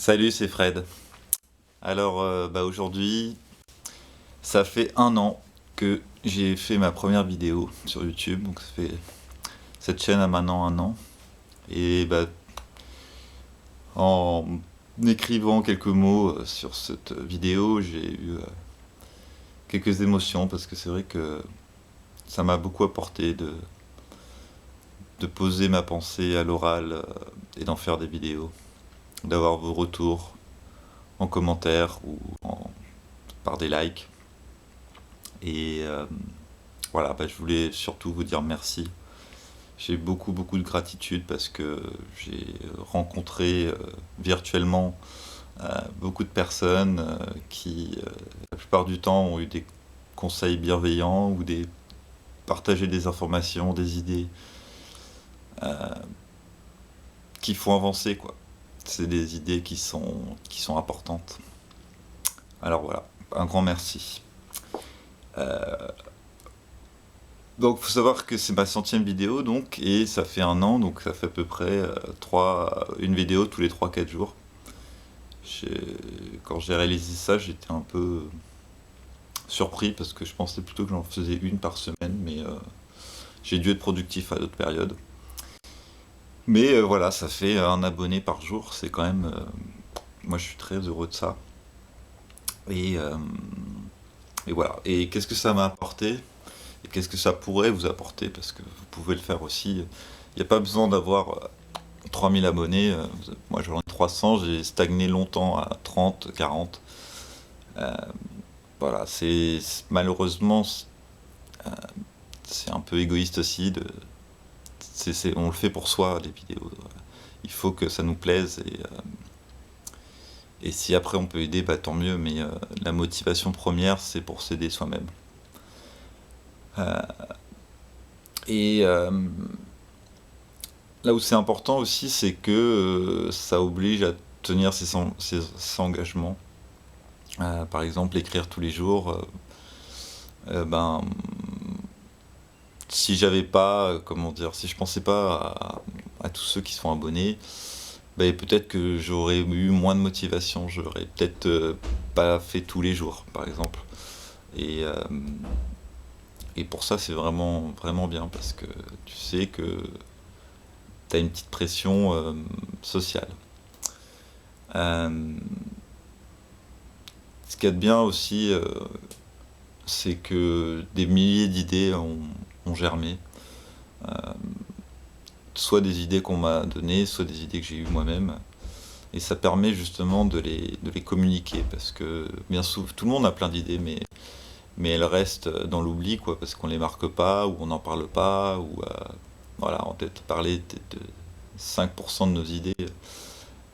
Salut, c'est Fred. Alors, aujourd'hui, ça fait un an que j'ai fait ma première vidéo sur YouTube. Donc, cette chaîne a maintenant un an. Et en écrivant quelques mots sur cette vidéo, j'ai eu quelques émotions parce que c'est vrai que ça m'a beaucoup apporté de poser ma pensée à l'oral et d'en faire des vidéos, d'avoir vos retours en commentaire ou par des likes. Et voilà, je voulais surtout vous dire merci. J'ai beaucoup de gratitude parce que j'ai rencontré virtuellement beaucoup de personnes qui, la plupart du temps, ont eu des conseils bienveillants ou partager des informations, des idées qui font avancer, quoi. C'est des idées qui sont importantes. Alors voilà, un grand merci. Donc, faut savoir que c'est ma centième vidéo, donc, et ça fait un an, donc ça fait à peu près une vidéo tous les 3-4 jours. Quand j'ai réalisé ça, j'étais un peu surpris parce que je pensais plutôt que j'en faisais une par semaine, mais j'ai dû être productif à d'autres périodes. Mais voilà, ça fait un abonné par jour, c'est quand même... moi, je suis très heureux de ça. Et, euh, et voilà. Et qu'est-ce que ça m'a apporté? Et qu'est-ce que ça pourrait vous apporter? Parce que vous pouvez le faire aussi. Il n'y a pas besoin d'avoir 3000 abonnés. Moi j'en ai 300, j'ai stagné longtemps à 30, 40. Euh, voilà, malheureusement, c'est un peu égoïste aussi. On le fait pour soi, les vidéos. Il faut que ça nous plaise. Et si après on peut aider, tant mieux. Mais la motivation première, c'est pour s'aider soi-même. Euh, et là où c'est important aussi, c'est que ça oblige à tenir ses engagements. Par exemple, écrire tous les jours. Si j'avais pas, comment dire, si je pensais pas à tous ceux qui sont abonnés, peut-être que j'aurais eu moins de motivation. J'aurais peut-être pas fait tous les jours, par exemple. Et, euh, et pour ça, c'est vraiment bien parce que tu sais que tu as une petite pression sociale. Euh, Ce qu'il y a de bien aussi, c'est que des milliers d'idées ont germé. Soit des idées qu'on m'a données, soit des idées que j'ai eues moi-même. Et ça permet justement de les communiquer, parce que bien souvent, tout le monde a plein d'idées, mais elles restent dans l'oubli, quoi, parce qu'on les marque pas, ou on n'en parle pas, ou voilà, on peut peut-être parler de 5% de nos idées,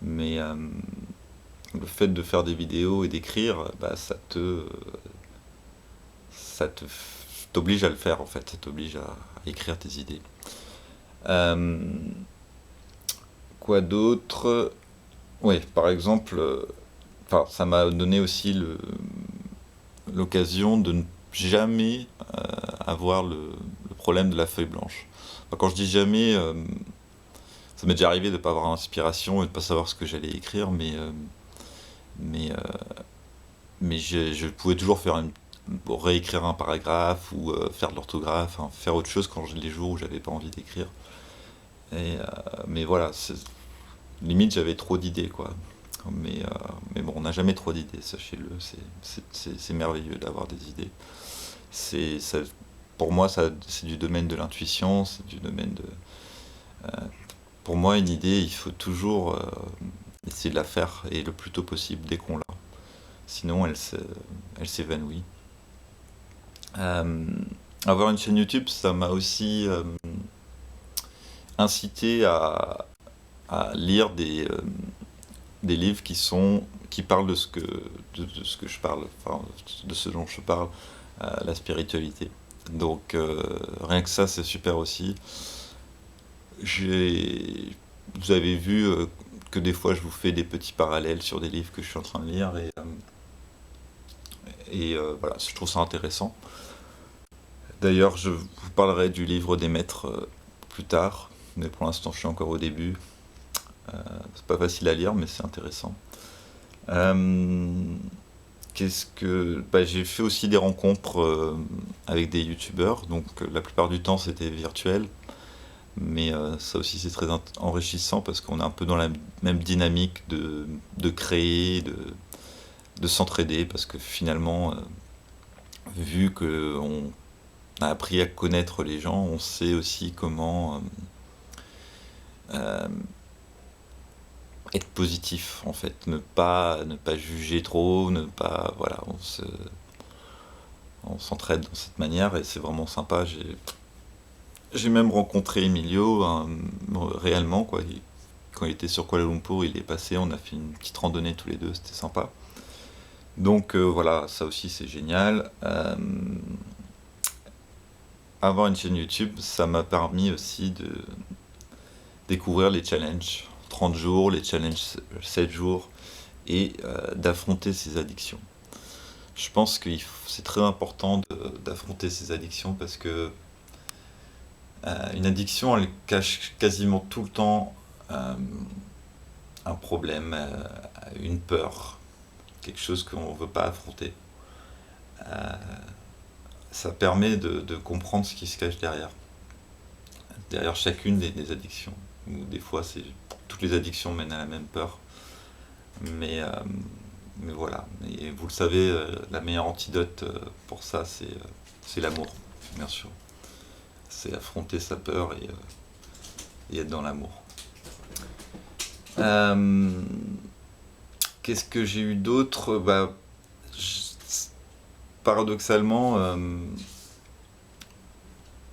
mais le fait de faire des vidéos et d'écrire, ça t'oblige à le faire, en fait, ça t'oblige à écrire tes idées. Euh, Quoi d'autre? Oui, par exemple, ça m'a donné aussi l'occasion de ne jamais avoir le problème de la feuille blanche. Quand je dis jamais, ça m'est déjà arrivé de ne pas avoir l'inspiration et de ne pas savoir ce que j'allais écrire, mais, je pouvais toujours réécrire un paragraphe ou faire de l'orthographe, hein, faire autre chose quand les jours où j'avais pas envie d'écrire. Mais voilà, limite j'avais trop d'idées, quoi. Mais bon, on n'a jamais trop d'idées, sachez-le. C'est merveilleux d'avoir des idées. Ça, pour moi, c'est du domaine de l'intuition, c'est du domaine de. Pour moi, une idée, il faut toujours essayer de la faire et le plus tôt possible dès qu'on l'a. Sinon, elle s'évanouit. Euh, Avoir une chaîne YouTube, ça m'a aussi incité à lire des livres qui parlent de ce que je parle, enfin, de ce dont je parle, la spiritualité. Donc rien que ça, c'est super aussi. Vous avez vu que des fois je vous fais des petits parallèles sur des livres que je suis en train de lire voilà, je trouve ça intéressant. D'ailleurs, je vous parlerai du livre des maîtres plus tard, mais pour l'instant je suis encore au début. C'est pas facile à lire, mais c'est intéressant. Euh, j'ai fait aussi des rencontres avec des youtubeurs, donc la plupart du temps c'était virtuel, mais ça aussi c'est très enrichissant parce qu'on est un peu dans la même dynamique de créer, de s'entraider, parce que finalement, vu qu'on a appris à connaître les gens, on sait aussi comment euh, être positif en fait, ne pas juger trop, ne pas voilà, on s'entraide dans cette manière et c'est vraiment sympa. J'ai même rencontré Emilio réellement quoi. Quand il était sur Kuala Lumpur, il est passé, on a fait une petite randonnée tous les deux, c'était sympa. Donc voilà, ça aussi c'est génial. Avoir une chaîne YouTube, ça m'a permis aussi de découvrir les challenges 30 jours, les challenges 7 jours et d'affronter ses addictions. Je pense que c'est très important d'affronter ses addictions parce que une addiction, elle cache quasiment tout le temps un problème, une peur, quelque chose qu'on ne veut pas affronter. Euh, Ça permet de comprendre ce qui se cache derrière chacune des addictions. Ou des fois, toutes les addictions mènent à la même peur. Mais, euh, mais voilà. Et vous le savez, la meilleure antidote pour ça, c'est l'amour, bien sûr. C'est affronter sa peur et être dans l'amour. Euh, Qu'est-ce que j'ai eu d'autre? Paradoxalement,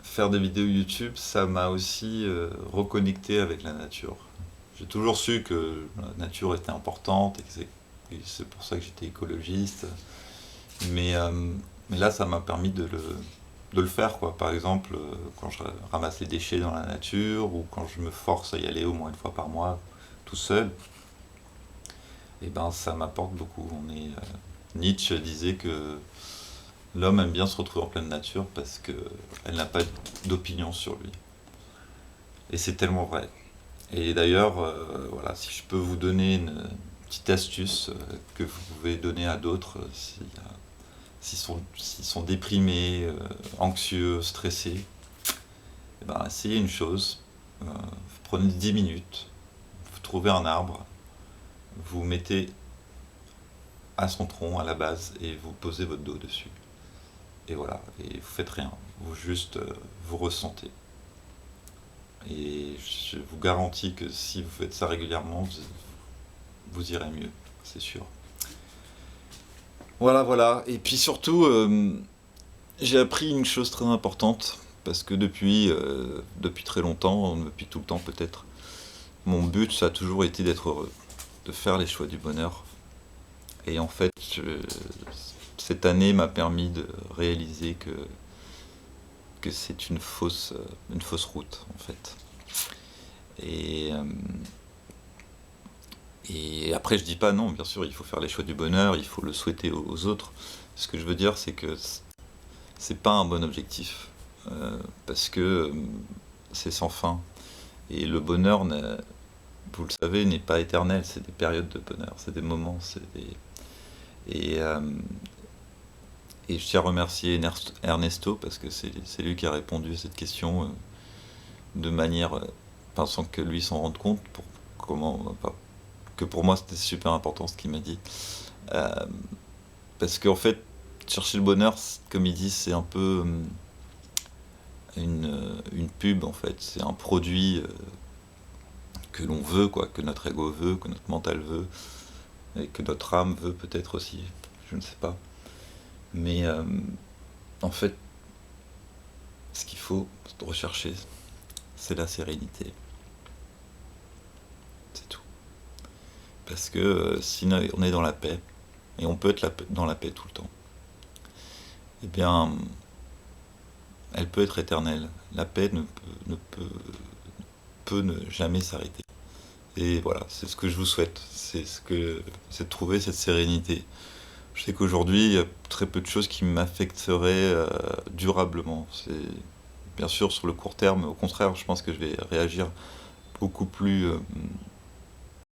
faire des vidéos YouTube, ça m'a aussi reconnecté avec la nature. J'ai toujours su que la nature était importante et c'est pour ça que j'étais écologiste. Mais, euh, mais là, ça m'a permis de le faire, quoi. Par exemple, quand je ramasse les déchets dans la nature ou quand je me force à y aller au moins une fois par mois tout seul, et ben ça m'apporte beaucoup. Nietzsche disait que l'homme aime bien se retrouver en pleine nature parce qu'elle n'a pas d'opinion sur lui. Et c'est tellement vrai. Et d'ailleurs, voilà, si je peux vous donner une petite astuce que vous pouvez donner à d'autres s'ils sont déprimés, anxieux, stressés, eh ben, essayez une chose. Vous prenez 10 minutes, vous trouvez un arbre, vous mettez à son tronc, à la base, et vous posez votre dos dessus. Et voilà, et vous faites rien. Vous juste vous ressentez. Et je vous garantis que si vous faites ça régulièrement, vous irez mieux, c'est sûr. Voilà, voilà. Et puis surtout, j'ai appris une chose très importante, parce que depuis très longtemps, depuis tout le temps peut-être, mon but, ça a toujours été d'être heureux, de faire les choix du bonheur. Et en fait, cette année m'a permis de réaliser que c'est une fausse route, en fait. Et, euh, et après, je dis pas non, bien sûr, il faut faire les choix du bonheur, il faut le souhaiter aux autres. Ce que je veux dire, c'est que c'est pas un bon objectif, parce que c'est sans fin. Et le bonheur, vous le savez, n'est pas éternel, c'est des périodes de bonheur, c'est des moments, et, euh, et je tiens à remercier Ernesto, parce que c'est lui qui a répondu à cette question de manière, enfin, sans que lui s'en rende compte, enfin, que pour moi c'était super important ce qu'il m'a dit. Euh, Parce qu'en fait, chercher le bonheur, comme il dit, c'est un peu une pub en fait. C'est un produit que l'on veut, quoi, que notre ego veut, que notre mental veut, et que notre âme veut peut-être aussi. Je ne sais pas. Mais en fait, ce qu'il faut rechercher, c'est la sérénité. C'est tout. Parce que si on est dans la paix, et on peut être dans la paix tout le temps, eh bien, elle peut être éternelle. La paix ne peut ne jamais s'arrêter. Et voilà, c'est ce que je vous souhaite. C'est de trouver cette sérénité. Je sais qu'aujourd'hui, il y a très peu de choses qui m'affecteraient durablement. Bien sûr, sur le court terme, au contraire, je pense que je vais réagir beaucoup plus